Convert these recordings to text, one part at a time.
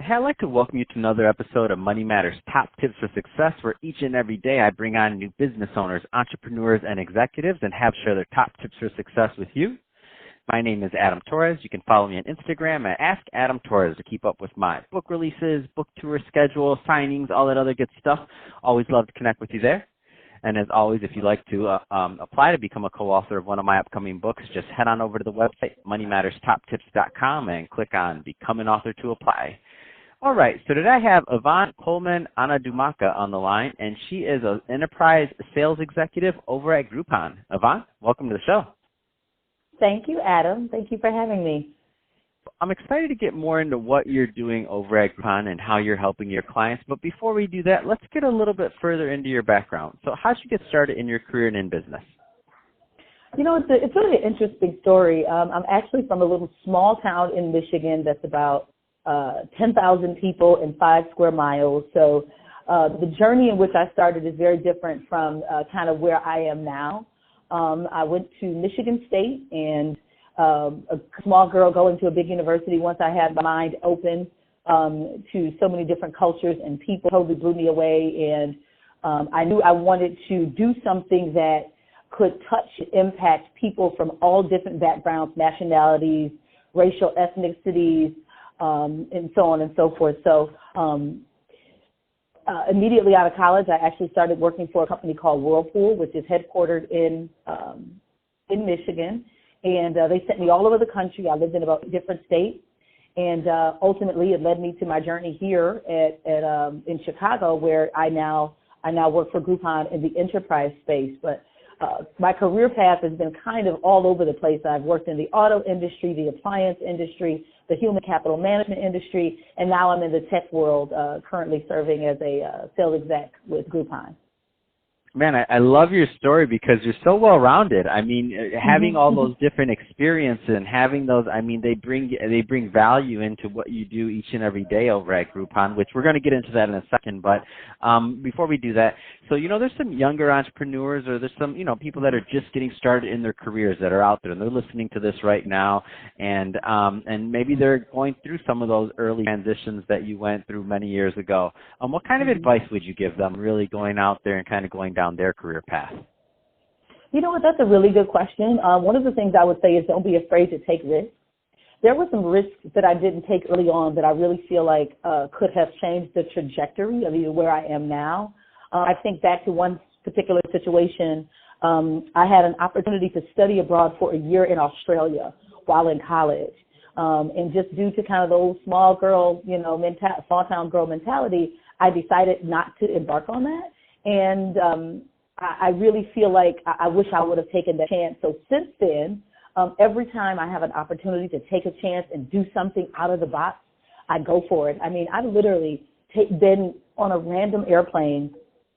Hey, I'd like to welcome you to another episode of Money Matters Top Tips for Success, where each and every day I bring on new business owners, entrepreneurs, and executives and have share their top tips for success with you. My name is Adam Torres. You can follow me on Instagram at Ask Adam Torres to keep up with my book releases, book tour schedule, signings, all that other good stuff. Always love to connect with you there. And as always, if you'd like to apply to become a co-author of one of my upcoming books, just head on over to the website, moneymatterstoptips.com, and click on Become an Author to apply. All right, so today I have Yvonne Coleman-Anadumaka on the line, and she is an enterprise sales executive over at Groupon. Yvonne, welcome to the show. Thank you, Adam. Thank you for having me. I'm excited to get more into what you're doing over at Groupon and how you're helping your clients. But before we do that, let's get a little bit further into your background. So how did you get started in your career and in business? You know, it's really an interesting story. I'm actually from a little small town in Michigan that's about 10,000 people and 5 square miles. So the journey in which I started is very different from kind of where I am now. I went to Michigan State, and a small girl going to a big university, once I had my mind open to so many different cultures and people, totally blew me away. And I knew I wanted to do something that could touch and impact people from all different backgrounds, nationalities, racial ethnicities, and so on and so forth. So immediately out of college, I actually started working for a company called Whirlpool, which is headquartered in Michigan. And they sent me all over the country. I lived in about different states. And ultimately, it led me to my journey here in Chicago, where I now work for Groupon in the enterprise space. But my career path has been kind of all over the place. I've worked in the auto industry, the appliance industry, the human capital management industry, and now I'm in the tech world, currently serving as a sales exec with Groupon. Man, I love your story because you're so well-rounded. I mean, having all those different experiences and having those, I mean, they bring value into what you do each and every day over at Groupon, which we're going to get into that in a second. But before we do that, so, you know, there's some younger entrepreneurs or there's some, you know, people that are just getting started in their careers that are out there and they're listening to this right now, and maybe they're going through some of those early transitions that you went through many years ago. What kind of advice would you give them really going out there and kind of going down their career path? You know what, that's a really good question. One of the things I would say is don't be afraid to take risks. There were some risks that I didn't take early on that I really feel like could have changed the trajectory of even where I am now. I think back to one particular situation. I had an opportunity to study abroad for a year in Australia while in college. And just due to kind of the old small girl, you know, small town girl mentality, I decided not to embark on that. And I really feel like I wish I would have taken that chance. So since then, every time I have an opportunity to take a chance and do something out of the box, I go for it. I mean, I've literally been on a random airplane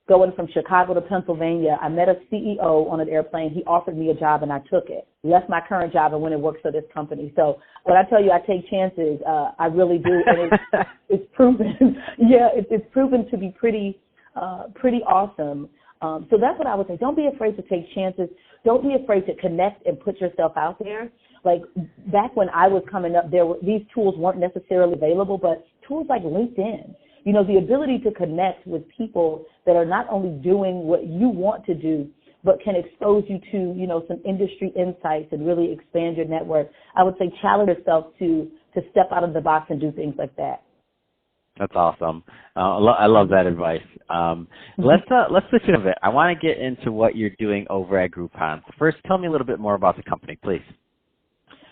going from Chicago to Pennsylvania. I met a CEO on an airplane. He offered me a job, and I took it. Left my current job and went and worked for this company. So when I tell you I take chances, I really do. And it's proven. Yeah, it's proven to be pretty awesome. So that's what I would say. Don't be afraid to take chances. Don't be afraid to connect and put yourself out there. Like back when I was coming up, these tools weren't necessarily available, but tools like LinkedIn, you know, the ability to connect with people that are not only doing what you want to do, but can expose you to, you know, some industry insights and really expand your network. I would say challenge yourself to step out of the box and do things like that. That's awesome. I love that advice. Let's switch it a bit. I want to get into what you're doing over at Groupon. First, tell me a little bit more about the company, please.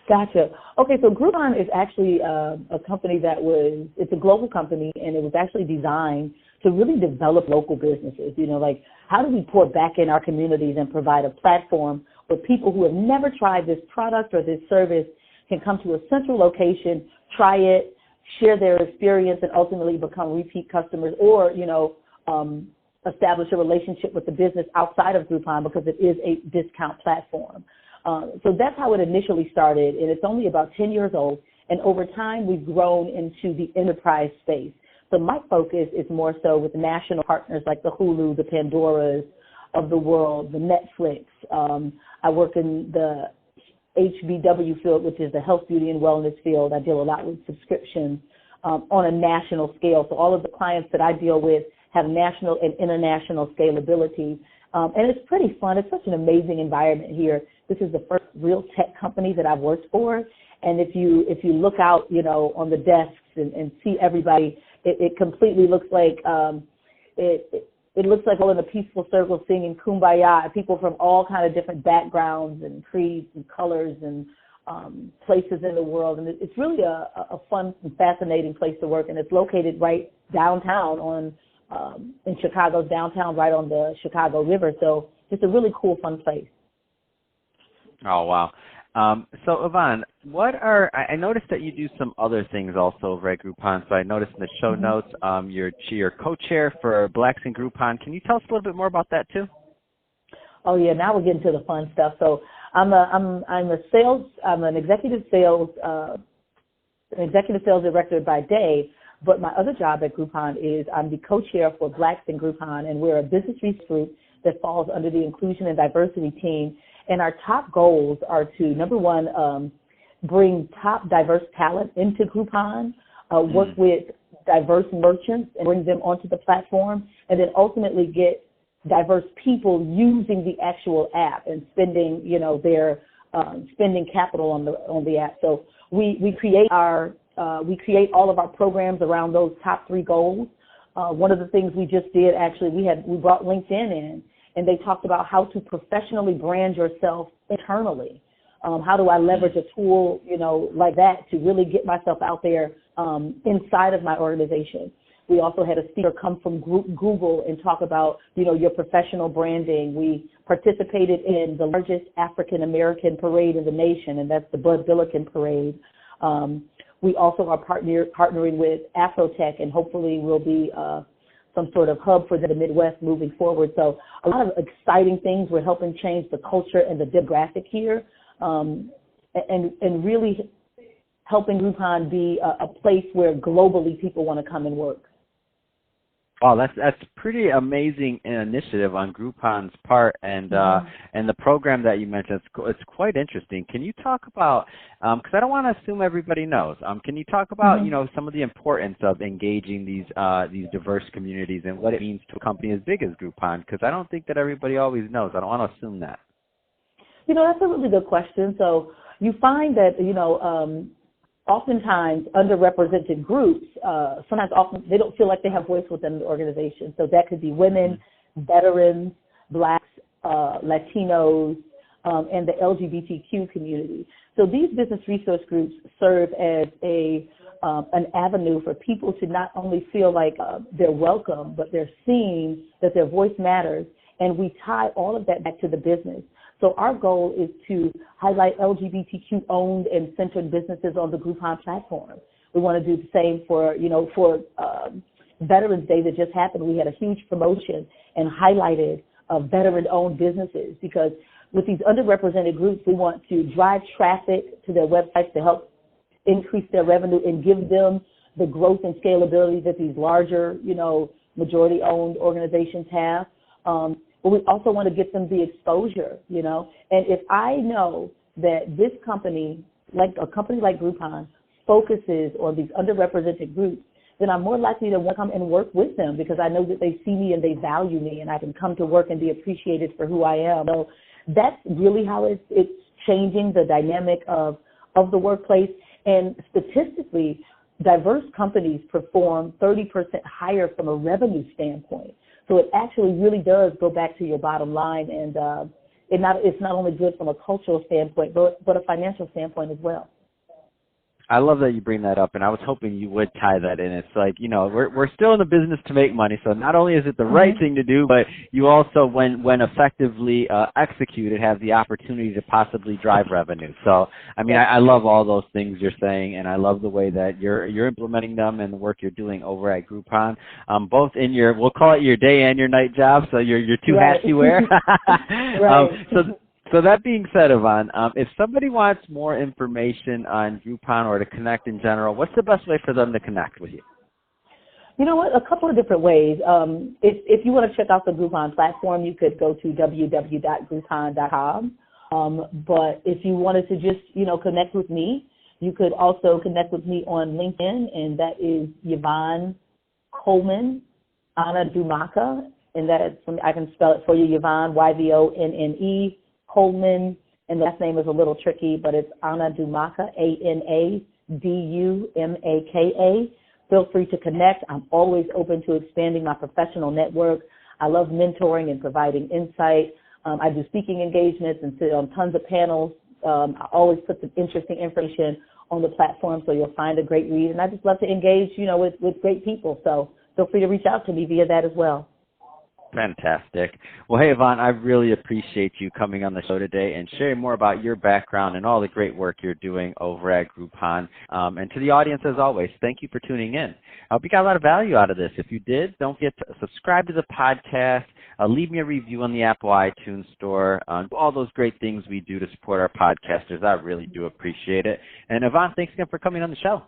Gotcha. Okay, so Groupon is actually a company it's a global company, and it was actually designed to really develop local businesses. You know, like how do we pour back in our communities and provide a platform where people who have never tried this product or this service can come to a central location, try it, share their experience, and ultimately become repeat customers, or, you know, establish a relationship with the business outside of Groupon because it is a discount platform. So that's how it initially started, and it's only about 10 years old. And over time, we've grown into the enterprise space. So my focus is more so with national partners like the Hulu, the Pandoras of the world, the Netflix. I work in the HBW field, which is the health, beauty, and wellness field. I deal a lot with subscriptions. on a national scale. So all of the clients that I deal with have national and international scalability. And it's pretty fun. It's such an amazing environment here. This is the first real tech company that I've worked for. And if you look out, on the desks and see everybody, it completely looks like it looks like we're in a peaceful circle singing Kumbaya, people from all kind of different backgrounds and creeds and colors and places in the world. And it's really a fun and fascinating place to work. And it's located right downtown in Chicago's downtown, right on the Chicago River. So it's a really cool, fun place. Oh, wow. So, Yvonne, I noticed that you do some other things also over at Groupon. So I noticed in the show notes you're co-chair for Blacks in Groupon. Can you tell us a little bit more about that too? Oh yeah, now we're getting to the fun stuff. So I'm an executive sales director by day, but my other job at Groupon is I'm the co-chair for Blacks in Groupon, and we're a business research group that falls under the inclusion and diversity team. And our top goals are to, number one, bring top diverse talent into Groupon, work with diverse merchants and bring them onto the platform, and then ultimately get diverse people using the actual app and spending, their spending capital on the app. So we create all of our programs around those top three goals. One of the things we just did, actually, we brought LinkedIn in, and they talked about how to professionally brand yourself internally. How do I leverage a tool, like that to really get myself out there inside of my organization? We also had a speaker come from Google and talk about, your professional branding. We participated in the largest African-American parade in the nation, and that's the Bud Billiken Parade. We also are partnering with Afrotech, and hopefully we'll be some sort of hub for the Midwest moving forward. So a lot of exciting things. We're helping change the culture and the demographic here, and really helping Groupon be a place where globally people want to come and work. Oh, that's pretty amazing initiative on Groupon's part, and the program that you mentioned, it's quite interesting. Can you talk about, because I don't want to assume everybody knows, can you talk about, some of the importance of engaging these diverse communities and what it means to a company as big as Groupon? Because I don't think that everybody always knows. I don't want to assume that. That's a really good question. So you find that, oftentimes underrepresented groups, often they don't feel like they have voice within the organization. So that could be women, veterans, Blacks, Latinos, and the LGBTQ community. So these business resource groups serve as an avenue for people to not only feel like they're welcome, but they're seen, that their voice matters, and we tie all of that back to the business. So our goal is to highlight LGBTQ-owned and centered businesses on the Groupon platform. We want to do the same for Veterans Day that just happened. We had a huge promotion and highlighted veteran-owned businesses, because with these underrepresented groups, we want to drive traffic to their websites to help increase their revenue and give them the growth and scalability that these larger, majority-owned organizations have. But we also want to get them the exposure, And if I know that this company, like a company like Groupon, focuses on these underrepresented groups, then I'm more likely to want to come and work with them, because I know that they see me and they value me, and I can come to work and be appreciated for who I am. So that's really how it's changing the dynamic of the workplace. And statistically, diverse companies perform 30% higher from a revenue standpoint. So it actually really does go back to your bottom line, and it's not only good from a cultural standpoint, but a financial standpoint as well. I love that you bring that up, and I was hoping you would tie that in. It's like, we're still in the business to make money, so not only is it the right thing to do, but you also, when effectively executed, have the opportunity to possibly drive revenue. So, I love all those things you're saying, and I love the way that you're implementing them and the work you're doing over at Groupon, both in we'll call it your day and your night job, so your two hats you wear. Right. So that being said, Yvonne, if somebody wants more information on Groupon or to connect in general, what's the best way for them to connect with you? You know what? A couple of different ways. If you want to check out the Groupon platform, you could go to www.groupon.com. But if you wanted to just, connect with me, You could also connect with me on LinkedIn, and that is Yvonne Coleman-Anadumaka, and I can spell it for you, Yvonne, Yvonne, Coleman, and the last name is a little tricky, but it's Anadumaka, Anadumaka. Feel free to connect. I'm always open to expanding my professional network. I love mentoring and providing insight. I do speaking engagements and sit on tons of panels. I always put some interesting information on the platform, so you'll find a great read. And I just love to engage, with great people. So feel free to reach out to me via that as well. Fantastic. Well, hey, Yvonne, I really appreciate you coming on the show today and sharing more about your background and all the great work you're doing over at Groupon. And to the audience, as always, thank you for tuning in. I hope you got a lot of value out of this. If you did, don't forget to subscribe to the podcast. Leave me a review on the Apple iTunes Store. All those great things we do to support our podcasters. I really do appreciate it. And Yvonne, thanks again for coming on the show.